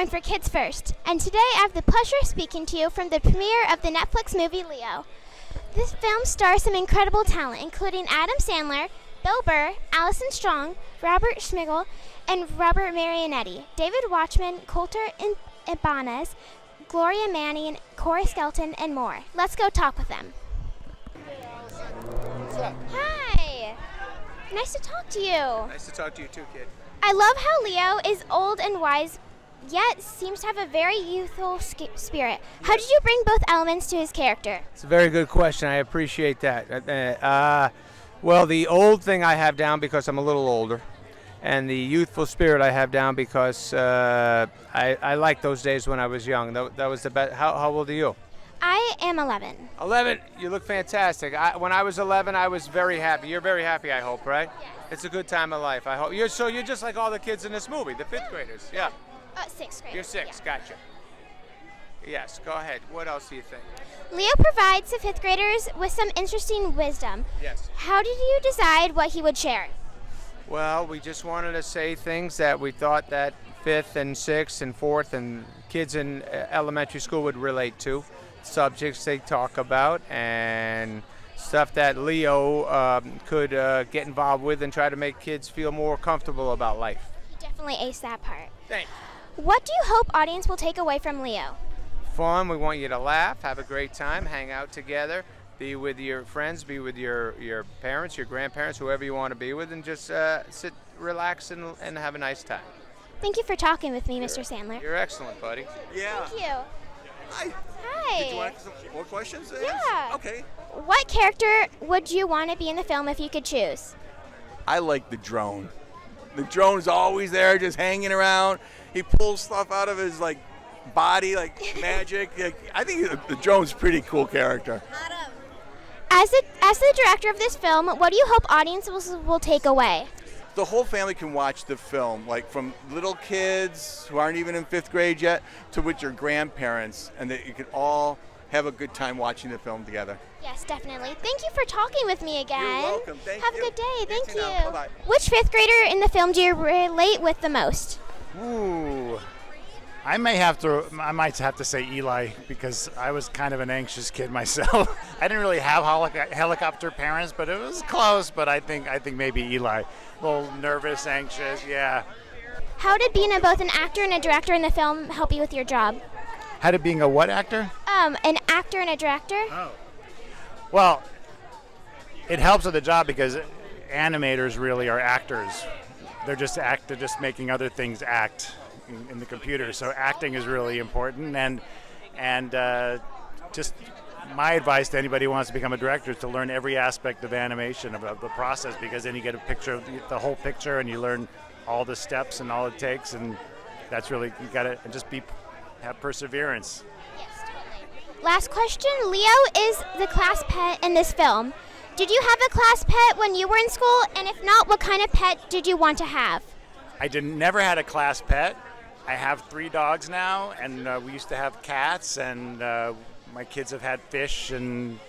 Popcorn for Kids First, and today I have the pleasure of speaking to you from the premiere of the Netflix movie Leo. This film stars some incredible talent, including Adam Sandler, Bill Burr, Allison Strong, Robert Smigel, and Robert Marianetti, David Watchman, Coulter, Ibanez, Gloria Manning, Skelton, and more. Let's go talk with them. Hey, Allison. What's up? Hi. Nice to talk to you. Nice to talk to you too, kid. I love how Leo is old and wise, yet seems to have a very youthful spirit. How did you bring both elements to his character? It's a very good question. I appreciate that. Well, the old thing I have down because I'm a little older, and the youthful spirit I have down because I like those days when I was young. That was the best. How old are you? I am 11. 11. You look fantastic. When I was 11, I was very happy. You're very happy, I hope, right? Yes. It's a good time of life. I hope. You're just like all the kids in this movie, the fifth graders. Yeah. Sixth grade. You're six. Yeah. Gotcha. Yes. Go ahead. What else do you think? Leo provides the fifth graders with some interesting wisdom. Yes. How did you decide what he would share? Well, we just wanted to say things that we thought that fifth and sixth and fourth and kids in elementary school would relate to, subjects they talk about, and stuff that Leo could get involved with and try to make kids feel more comfortable about life. You definitely aced that part. Thanks. What do you hope audience will take away from Leo? Fun. We want you to laugh, have a great time, hang out together, be with your friends, be with your parents, your grandparents, whoever you want to be with, and just sit, relax, and have a nice time. Thank you for talking with me, Mr. Sandler. You're excellent, buddy. Yeah. Thank you. Hi. Hi. Did you want some more questions? Yeah. Okay. What character would you want to be in the film if you could choose? I like the drone. The drone's always there, just hanging around. He pulls stuff out of his body like magic. I think the drone's a pretty cool character. As the director of this film, what do you hope audiences will take away? The whole family can watch the film, from little kids who aren't even in fifth grade yet to with your grandparents, and that you can all have a good time watching the film together. Yes, definitely. Thank you for talking with me again. You're welcome. Thank Have you. a good day. Thank You too you. now. Bye-bye. Which fifth grader in the film do you relate with the most? Ooh, I might have to say Eli, because I was kind of an anxious kid myself. I didn't really have helicopter parents, but it was close. But I think maybe Eli. A little nervous, anxious, yeah. How did being both an actor and a director in the film help you with your job? How did being a what actor? An actor and a director. Oh. Well, it helps with the job because animators really are actors. They're just making other things act in the computer. So acting is really important, and just my advice to anybody who wants to become a director is to learn every aspect of animation of the process, because then you get a picture of the whole picture and you learn all the steps and all it takes, and that's really, you got to just have perseverance. Yes, totally. Last question. Leo is the class pet in this film. Did you have a class pet when you were in school? And if not, what kind of pet did you want to have? I never had a class pet. I have 3 dogs now, and we used to have cats, and my kids have had fish and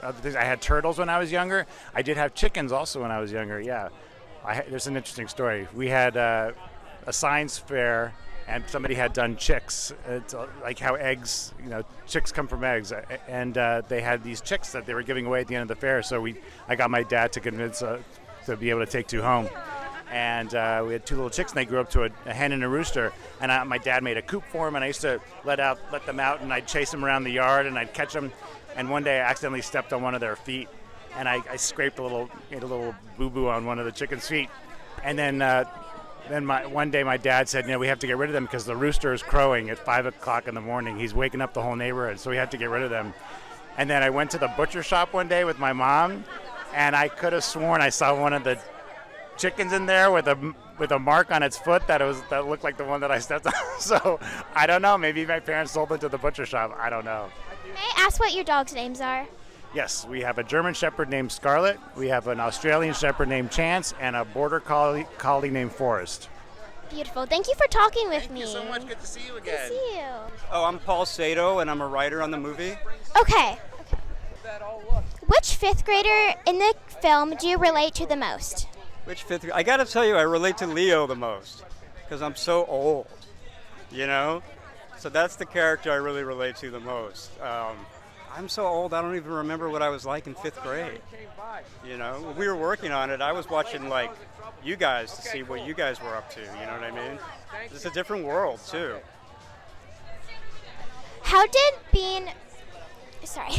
other things. I had turtles when I was younger. I did have chickens also when I was younger, yeah. There's an interesting story. We had a science fair, and somebody had done chicks. It's like how eggs, chicks come from eggs. And they had these chicks that they were giving away at the end of the fair. So I got my dad to convince to be able to take 2 home. And we had 2 little chicks, and they grew up to a hen and a rooster. And my dad made a coop for them, and I used to let them out, and I'd chase them around the yard, and I'd catch them. And one day I accidentally stepped on one of their feet, and I scraped made a little boo-boo on one of the chickens' feet. And then one day my dad said, we have to get rid of them because the rooster is crowing at 5 o'clock in the morning. He's waking up the whole neighborhood, so we had to get rid of them. And then I went to the butcher shop one day with my mom, and I could have sworn I saw one of the chickens in there with a mark on its foot that looked like the one that I stepped on. So I don't know. Maybe my parents sold it to the butcher shop. I don't know. May I ask what your dogs' names are? Yes, we have a German Shepherd named Scarlet, we have an Australian Shepherd named Chance, and a Border Collie named Forrest. Beautiful. Thank you for talking with me. Thank you so much. Good to see you again. Good to see you. Oh, I'm Paul Sato, and I'm a writer on the movie. Okay. Which fifth grader in the film do you relate to the most? Which fifth grade? I got to tell you, I relate to Leo the most because I'm so old. you know? So that's the character I really relate to the most. I'm so old, I don't even remember what I was like in 5th grade. You know, when we were working on it, I was watching, like, you guys to see what you guys were up to, you know what I mean? It's a different world, too. How did being... Sorry.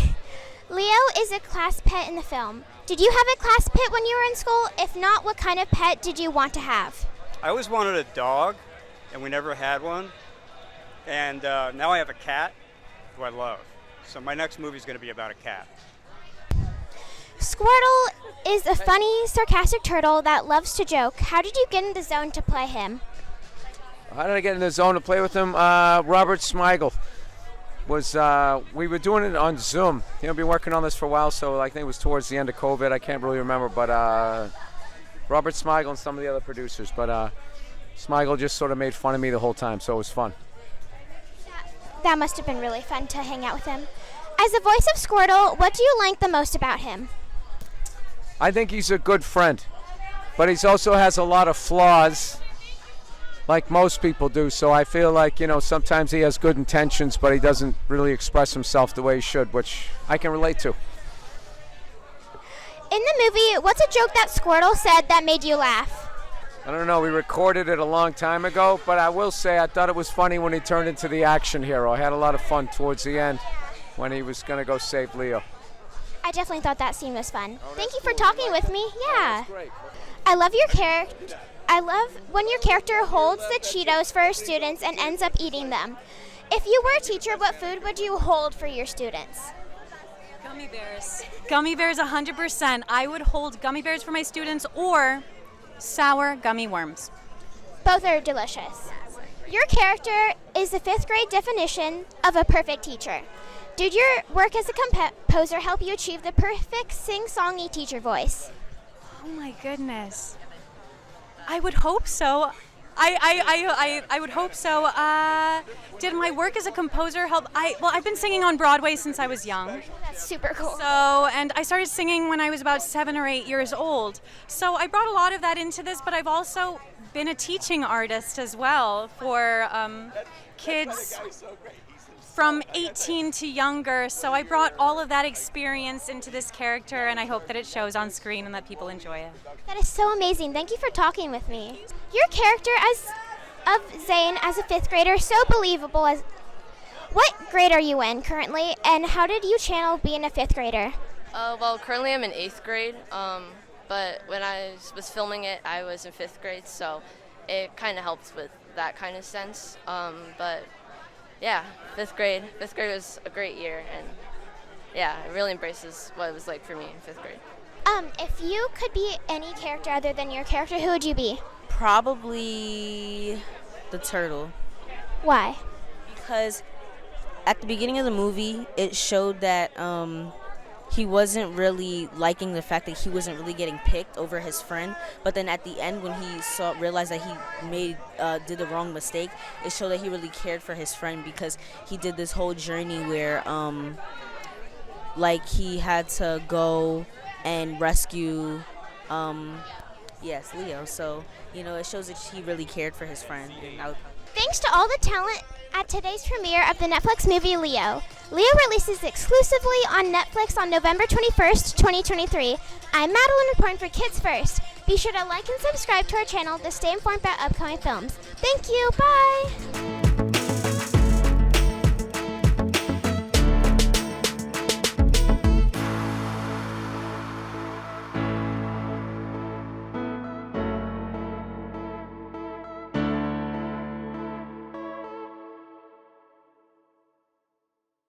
Leo is a class pet in the film. Did you have a class pet when you were in school? If not, what kind of pet did you want to have? I always wanted a dog, and we never had one. And now I have a cat, who I love. So my next movie is going to be about a cat. Squirtle is a funny, sarcastic turtle that loves to joke. How did you get in the zone to play him? How did I get in the zone to play with him? Robert Smigel was. We were doing it on Zoom. Been working on this for a while, so I think it was towards the end of COVID. I can't really remember, but Robert Smigel and some of the other producers. But Smigel just sort of made fun of me the whole time, so it was fun. That must have been really fun to hang out with him. As the voice of Squirtle, what do you like the most about him? I think he's a good friend, but he also has a lot of flaws, like most people do. So I feel like, sometimes he has good intentions, but he doesn't really express himself the way he should, which I can relate to. In the movie, what's a joke that Squirtle said that made you laugh? I don't know, we recorded it a long time ago, but I will say I thought it was funny when he turned into the action hero. I had a lot of fun towards the end when he was going to go save Leo. I definitely thought that scene was fun. Thank you for talking with me. Yeah. I love your character. I love when your character holds the Cheetos for her students and ends up eating them. If you were a teacher, what food would you hold for your students? Gummy bears. Gummy bears 100%. I would hold gummy bears for my students or sour gummy worms. Both are delicious. Your character is the 5th grade definition of a perfect teacher. Did your work as a composer help you achieve the perfect sing-songy teacher voice? Oh my goodness. I would hope so. I would hope so. Did my work as a composer help? I've been singing on Broadway since I was young. That's super cool. And I started singing when I was about 7 or 8 years old. So I brought a lot of that into this, but I've also been a teaching artist as well for kids from 18 to younger. So I brought all of that experience into this character, and I hope that it shows on screen and that people enjoy it. That is so amazing. Thank you for talking with me. Your character of Zane as a 5th grader is so believable. What grade are you in currently, and how did you channel being a 5th grader? Well, currently I'm in 8th grade, but when I was filming it, I was in 5th grade, so it kind of helps with that kind of sense. But yeah, 5th grade was a great year, and yeah, it really embraces what it was like for me in 5th grade. If you could be any character other than your character, who would you be? Probably the turtle. Why? Because at the beginning of the movie, it showed that he wasn't really liking the fact that he wasn't really getting picked over his friend. But then at the end, when he realized that he did the wrong mistake, it showed that he really cared for his friend, because he did this whole journey where he had to go and rescue Leo. So it shows that he really cared for his friend. Thanks to all the talent at today's premiere of the Netflix movie Leo. Leo releases exclusively on Netflix on November 21st, 2023. I'm Madeleine reporting for Kids First. Be sure to like and subscribe to our channel to stay informed about upcoming films. Thank you. Bye.